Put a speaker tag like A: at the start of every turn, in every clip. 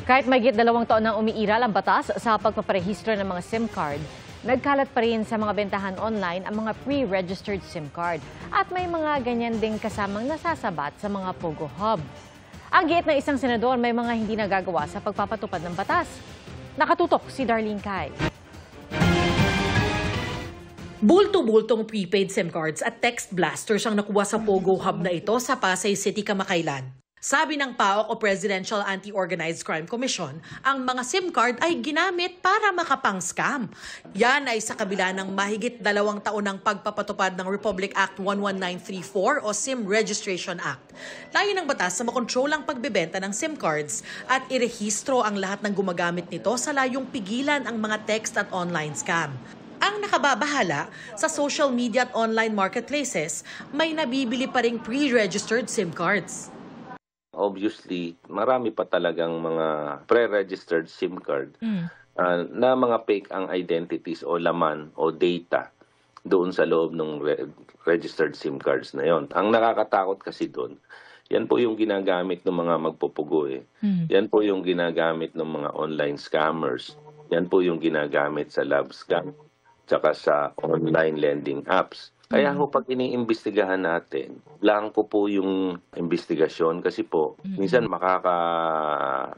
A: Kahit mahigit 2 taon nang umiiral ang batas sa pagpaparehistro ng mga SIM card, nagkalat pa rin sa mga bentahan online ang mga pre-registered SIM card at may mga ganyan ding kasamang nasasabat sa mga Pogo Hub. Ang giit ng isang senador, may mga hindi nagagawa sa pagpapatupad ng batas. Nakatutok si Darlene Cai.
B: Bulto-bultong prepaid SIM cards at text blasters ang nakuha sa Pogo Hub na ito sa Pasay City, Kamakailan. Sabi ng PAOK o Presidential Anti-Organized Crime Commission, ang mga SIM card ay ginamit para makapang-scam. Yan ay sa kabila ng mahigit 2 taon ng pagpapatupad ng Republic Act 11934 o SIM Registration Act. Layo ng batas na makontrol ang pagbebenta ng SIM cards at irehistro ang lahat ng gumagamit nito sa layong pigilan ang mga text at online scam. Ang nakababahala, sa social media at online marketplaces, may nabibili pa ring pre-registered SIM cards.
C: Obviously, marami pa talagang mga pre-registered SIM card na mga fake ang identities o laman o data doon sa loob ng registered SIM cards na yon. Ang nakakatakot kasi doon, yan po yung ginagamit ng mga magpupugo eh. Yan po yung ginagamit ng mga online scammers. Yan po yung ginagamit sa love scam tsaka sa online lending apps. Kaya ho, pag iniimbestigahan natin, blanco po yung investigasyon kasi po, minsan makakatapat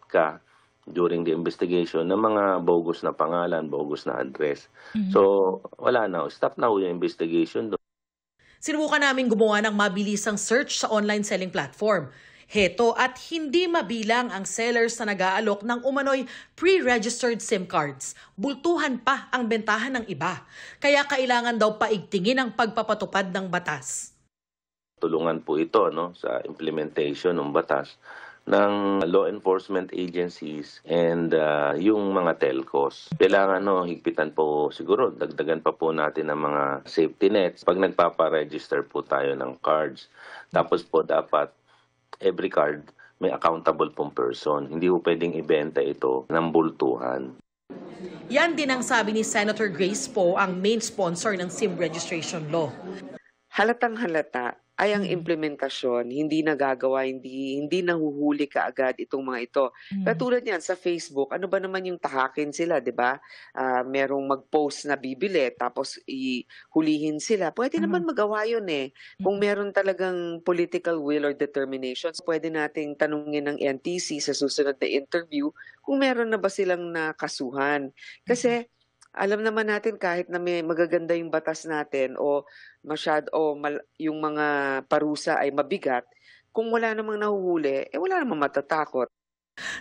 C: ka during the investigation ng mga bogus na pangalan, bogus na address. So, wala na. Stop na ho yung investigation.
B: Sinubukan namin gumawa ng mabilisang search sa online selling platform. Heto at hindi mabilang ang sellers na nag-aalok ng umano'y pre-registered SIM cards. Bultuhan pa ang bentahan ng iba. Kaya kailangan daw paigtingin ang pagpapatupad ng batas.
C: Tulungan po ito sa implementation ng batas ng law enforcement agencies and yung mga telcos. Kailangan higpitan po siguro, dagdagan pa po natin ng mga safety nets pag nagpapa-register po tayo ng cards. Tapos po dapat every card may accountable pong person. Hindi po pwedeng ibenta ito ng bultuhan.
B: Yan din ang sabi ni Senator Grace Poe, ang main sponsor ng SIM registration law.
D: Halatang halata ay ang implementasyon, hindi nagagawa, hindi nahuhuli kaagad itong mga ito. Katulad niyan sa Facebook, ano ba naman yung tahakin sila, di ba? Merong mag-post na bibili, tapos ihulihin sila. Pwede naman magawa yun eh. Kung meron talagang political will or determination, pwede nating tanungin ng NTC sa susunod na interview kung meron na ba silang nakasuhan. Kasi alam naman natin kahit na may magaganda yung batas natin o yung mga parusa ay mabigat, kung wala namang nahuhuli, wala namang matatakot.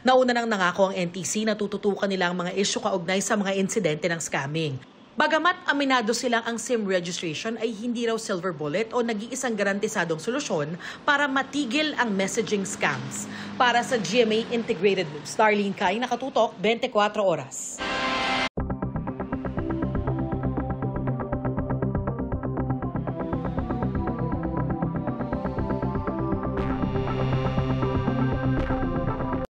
B: Nauna nang nangako ang NTC na tututukan nila ang mga isyu kaugnay sa mga insidente ng scamming. Bagamat aminado silang ang SIM registration ay hindi raw silver bullet o nag-iisang garantisadong solusyon para matigil ang messaging scams. Para sa GMA Integrated News, Darlene Cai, nakatutok 24 oras.